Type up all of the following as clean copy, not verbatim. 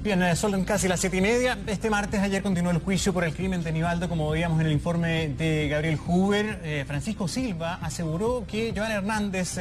Bien, son casi las 7:30. Este martes, ayer continuó el juicio por el crimen de Nivaldo, como veíamos en el informe de Gabriel Huber. Francisco Silva aseguró que Joana Hernández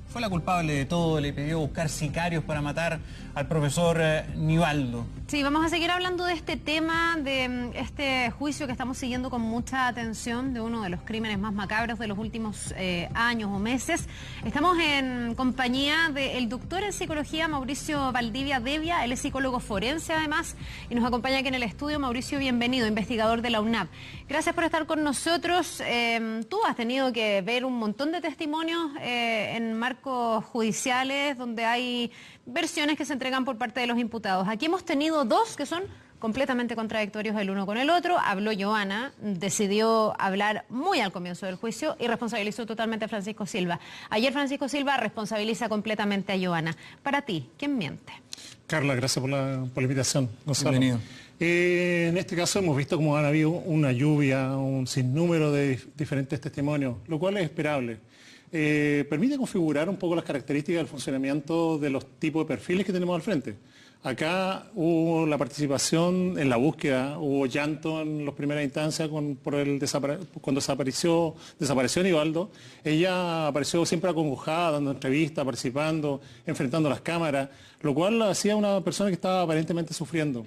fue la culpable de todo, le pidió buscar sicarios para matar al profesor Nivaldo. Sí, vamos a seguir hablando de este tema, de este juicio que estamos siguiendo con mucha atención, de uno de los crímenes más macabros de los últimos años o meses. Estamos en compañía del doctor en psicología Mauricio Valdivia Devia, él es psicólogo forense además, y nos acompaña aquí en el estudio. Mauricio, bienvenido, investigador de la UNAP. Gracias por estar con nosotros. Tú has tenido que ver un montón de testimonios en marcos judiciales donde hay versiones que se entregan por parte de los imputados. Aquí hemos tenido dos que son completamente contradictorios el uno con el otro. Habló Joana, decidió hablar muy al comienzo del juicio y responsabilizó totalmente a Francisco Silva. Ayer Francisco Silva responsabiliza completamente a Joana. Para ti, ¿quién miente? Carla, gracias por la invitación. Gonzalo. Bienvenido. En este caso hemos visto cómo han habido una lluvia, un sinnúmero de diferentes testimonios, lo cual es esperable. Permite configurar un poco las características del funcionamiento de los tipos de perfiles que tenemos al frente. Acá hubo la participación en la búsqueda, hubo llanto en las primeras instancias cuando desapareció Nivaldo. Ella apareció siempre acongojada, dando entrevistas, participando, enfrentando las cámaras, lo cual hacía una persona que estaba aparentemente sufriendo.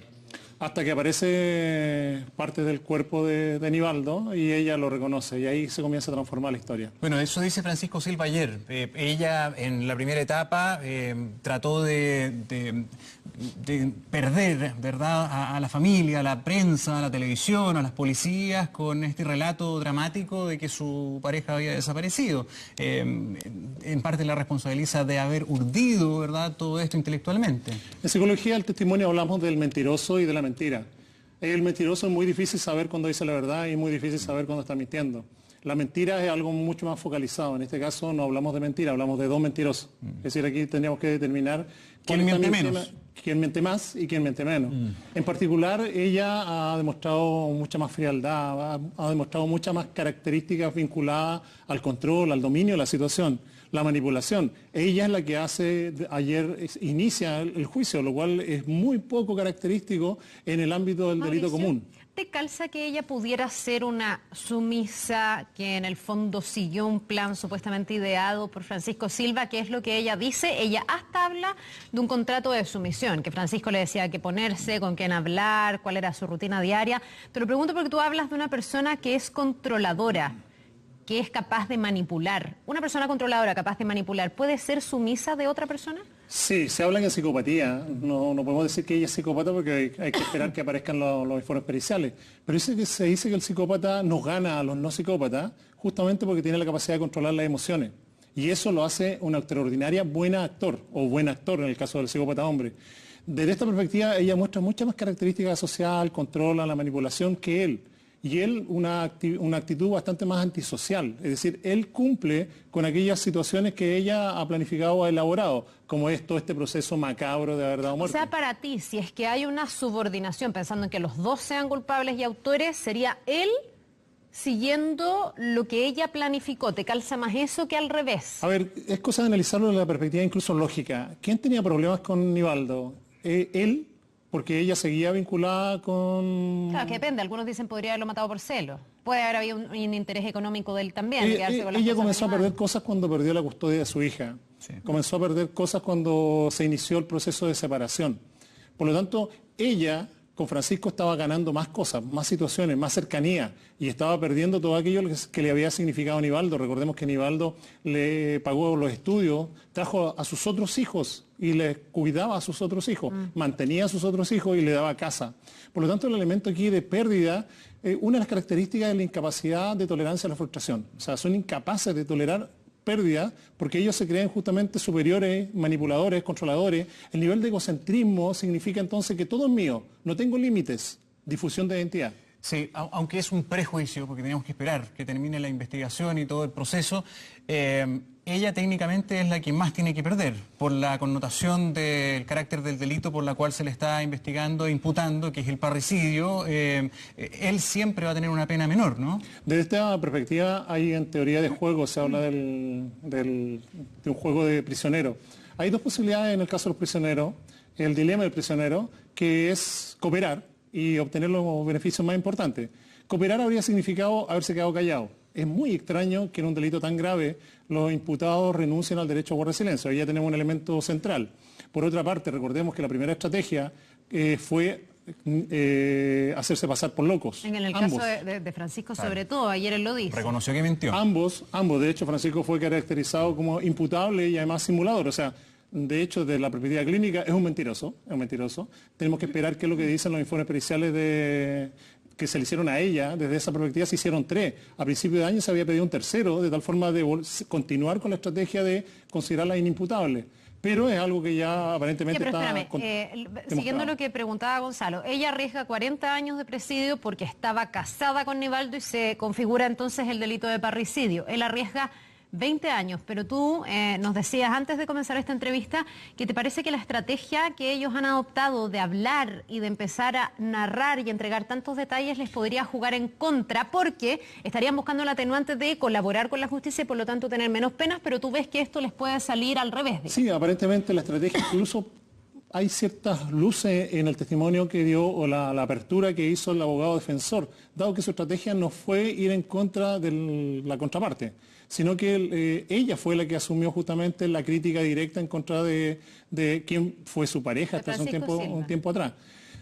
Hasta que aparece parte del cuerpo de Nivaldo y ella lo reconoce y ahí se comienza a transformar la historia. Bueno, eso dice Francisco Silva ayer. Ella en la primera etapa trató de perder, ¿verdad?, a la familia, a la prensa, a la televisión, a las policías, con este relato dramático de que su pareja había desaparecido. En parte la responsabiliza de haber urdido, ¿verdad?, todo esto intelectualmente. En psicología del testimonio hablamos del mentiroso y de la mentira. El mentiroso es muy difícil saber cuándo dice la verdad y muy difícil saber cuándo está mintiendo. La mentira es algo mucho más focalizado. En este caso no hablamos de mentira, hablamos de dos mentirosos. Es decir, aquí tendríamos que determinar quién miente menos, quién miente más y quién miente menos. En particular, ella ha demostrado mucha más frialdad, ha demostrado muchas más características vinculadas al control, al dominio de la situación, la manipulación. Ella es la que inicia el juicio, lo cual es muy poco característico en el ámbito del delito común. ¿Te calza que ella pudiera ser una sumisa que en el fondo siguió un plan supuestamente ideado por Francisco Silva? ¿Qué es lo que ella dice? Ella hasta habla de un contrato de sumisión, que Francisco le decía qué ponerse, con quién hablar, cuál era su rutina diaria. Te lo pregunto porque tú hablas de una persona que es controladora, que es capaz de manipular. ¿Una persona controladora capaz de manipular puede ser sumisa de otra persona? Sí, se habla en psicopatía. No podemos decir que ella es psicópata porque hay que esperar que aparezcan los informes periciales. Pero se dice que el psicópata nos gana a los no psicópatas justamente porque tiene la capacidad de controlar las emociones. Y eso lo hace una extraordinaria buena actor, o buen actor en el caso del psicópata hombre. Desde esta perspectiva, ella muestra muchas más características asociadas al control, a la manipulación que él. Y él una actitud bastante más antisocial, es decir, él cumple con aquellas situaciones que ella ha planificado o ha elaborado, como es todo este proceso macabro de haber dado muerte. O sea, para ti, si es que hay una subordinación, pensando en que los dos sean culpables y autores, sería él siguiendo lo que ella planificó. ¿Te calza más eso que al revés? A ver, es cosa de analizarlo desde la perspectiva incluso lógica. ¿Quién tenía problemas con Nivaldo? Él, porque ella seguía vinculada con... Claro, que depende. Algunos dicen podría haberlo matado por celo. Puede haber habido un interés económico de él también. Ella comenzó a perder cosas cuando perdió la custodia de su hija. Sí. Comenzó a perder cosas cuando se inició el proceso de separación. Por lo tanto, ella con Francisco estaba ganando más cosas, más situaciones, más cercanía, y estaba perdiendo todo aquello que le había significado a Nivaldo. Recordemos que Nivaldo le pagó los estudios, trajo a sus otros hijos y le cuidaba a sus otros hijos, mantenía a sus otros hijos y le daba casa. Por lo tanto, el elemento aquí de pérdida, una de las características es la incapacidad de tolerancia a la frustración. O sea, son incapaces de tolerar pérdida porque ellos se creen justamente superiores, manipuladores, controladores. El nivel de egocentrismo significa entonces que todo es mío, no tengo límites, difusión de identidad. Sí, aunque es un prejuicio, porque tenemos que esperar que termine la investigación y todo el proceso, ella técnicamente es la que más tiene que perder por la connotación del carácter del delito por la cual se le está investigando e imputando, que es el parricidio. Él siempre va a tener una pena menor, ¿no? Desde esta perspectiva hay en teoría de juego, se habla de un juego de prisionero. Hay dos posibilidades en el caso de los prisioneros. El dilema del prisionero, que es cooperar y obtener los beneficios más importantes. Cooperar habría significado haberse quedado callado. Es muy extraño que en un delito tan grave los imputados renuncien al derecho a guardar silencio. Ahí ya tenemos un elemento central. Por otra parte, recordemos que la primera estrategia fue hacerse pasar por locos. En el caso de Francisco, sobre todo, ayer él lo dice. Reconoció que mintió. Ambos, de hecho, Francisco fue caracterizado como imputable y además simulador. O sea, de hecho, desde la perspectiva clínica es un mentiroso, Tenemos que esperar qué es lo que dicen los informes periciales que se le hicieron a ella. Desde esa perspectiva se hicieron 3. A principio de año se había pedido un tercero, de tal forma de continuar con la estrategia de considerarla inimputable. Pero es algo que ya aparentemente siguiendo lo que preguntaba Gonzalo, ella arriesga 40 años de presidio porque estaba casada con Nivaldo y se configura entonces el delito de parricidio. Él arriesga 20 años, pero tú nos decías antes de comenzar esta entrevista que te parece que la estrategia que ellos han adoptado de hablar y de empezar a narrar y entregar tantos detalles les podría jugar en contra porque estarían buscando el atenuante de colaborar con la justicia y por lo tanto tener menos penas, pero tú ves que esto les puede salir al revés. Digamos. Sí, aparentemente la estrategia incluso hay ciertas luces en el testimonio que dio o la apertura que hizo el abogado defensor, dado que su estrategia no fue ir en contra de la contraparte, sino que ella fue la que asumió justamente la crítica directa en contra de quien fue su pareja hasta hace un tiempo atrás.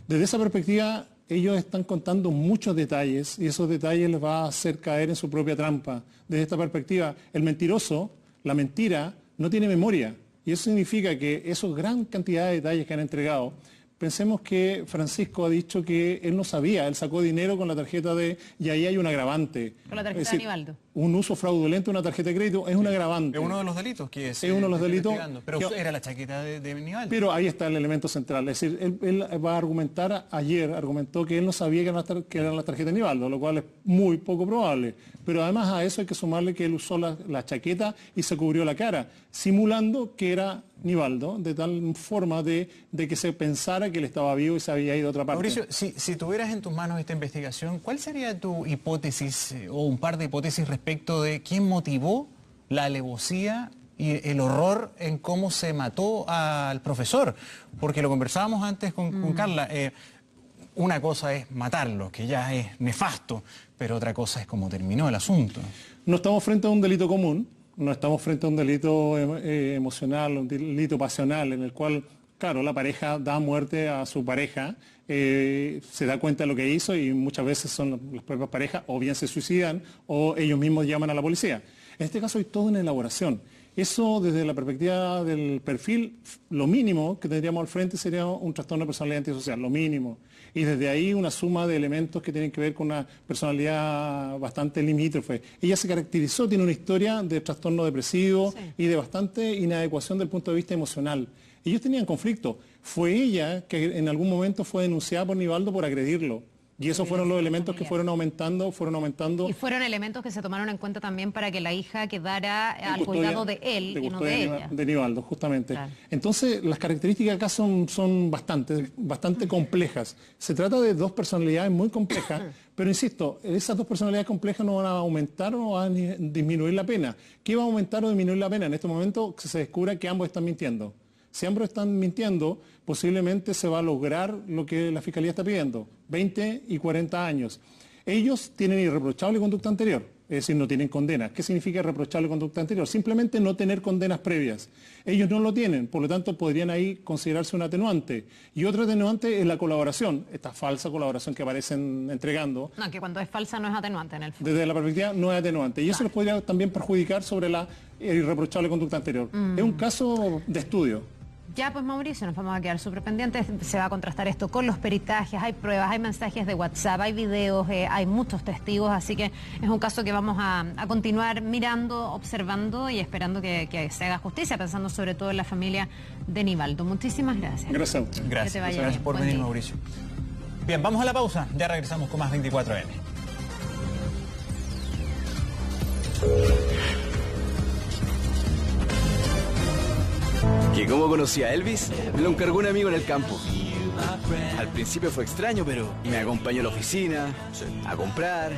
Desde esa perspectiva, ellos están contando muchos detalles y esos detalles les va a hacer caer en su propia trampa. Desde esta perspectiva, el mentiroso, la mentira, no tiene memoria. Y eso significa que esos gran cantidad de detalles que han entregado, pensemos que Francisco ha dicho que él no sabía, él sacó dinero con la tarjeta y ahí hay un agravante. Con la tarjeta de Nivaldo. Un uso fraudulento de una tarjeta de crédito es un agravante. Es uno de los delitos que es uno de los delitos. Pero era la chaqueta de Nivaldo. Pero ahí está el elemento central. Es decir, él va a argumentó que él no sabía que eran las tarjetas de Nivaldo, lo cual es muy poco probable. Pero además a eso hay que sumarle que él usó la chaqueta y se cubrió la cara, simulando que era Nivaldo, de tal forma de que se pensara que él estaba vivo y se había ido a otra parte. Mauricio, si tuvieras en tus manos esta investigación, ¿cuál sería tu hipótesis o un par de hipótesis respecto de quién motivó la alevosía y el horror en cómo se mató al profesor? Porque lo conversábamos antes con Carla. Una cosa es matarlo, que ya es nefasto, pero otra cosa es cómo terminó el asunto. No estamos frente a un delito común, no estamos frente a un delito emocional, un delito pasional, en el cual, claro, la pareja da muerte a su pareja, se da cuenta de lo que hizo y muchas veces son las propias parejas, o bien se suicidan, o ellos mismos llaman a la policía. En este caso hay toda una elaboración. Eso, desde la perspectiva del perfil, lo mínimo que tendríamos al frente sería un trastorno de personalidad antisocial, lo mínimo. Y desde ahí una suma de elementos que tienen que ver con una personalidad bastante limítrofe. Ella se caracterizó, tiene una historia de trastorno depresivo y de bastante inadecuación del punto de vista emocional. Ellos tenían conflicto. Fue ella que en algún momento fue denunciada por Nivaldo por agredirlo. Y esos fueron los elementos que fueron aumentando. Y fueron elementos que se tomaron en cuenta también para que la hija quedara al cuidado de él y no de ella. De Nivaldo, justamente. Claro. Entonces, las características acá son bastante complejas. Se trata de dos personalidades muy complejas, pero insisto, esas dos personalidades complejas no van a aumentar o no van a disminuir la pena. ¿Qué va a aumentar o disminuir la pena? En este momento se descubre que ambos están mintiendo. Si ambos están mintiendo, posiblemente se va a lograr lo que la Fiscalía está pidiendo, 20 y 40 años. Ellos tienen irreprochable conducta anterior, es decir, no tienen condenas. ¿Qué significa irreprochable conducta anterior? Simplemente no tener condenas previas. Ellos no lo tienen, por lo tanto podrían ahí considerarse un atenuante. Y otro atenuante es la colaboración, esta falsa colaboración que aparecen entregando. No, que cuando es falsa no es atenuante en el fondo. Desde la perspectiva no es atenuante. Y eso les podría también perjudicar sobre la irreprochable conducta anterior. Es un caso de estudio. Ya, pues Mauricio, nos vamos a quedar súper pendientes. Se va a contrastar esto con los peritajes, hay pruebas, hay mensajes de WhatsApp, hay videos, hay muchos testigos, así que es un caso que vamos a continuar mirando, observando y esperando que se haga justicia, pensando sobre todo en la familia de Nivaldo. Muchísimas gracias. Gracias. Gracias por venir, Mauricio. Bien, vamos a la pausa, ya regresamos con más 24N. ¿Que cómo conocí a Elvis? Me lo encargó un amigo en el campo. Al principio fue extraño, pero me acompañó a la oficina, a comprar.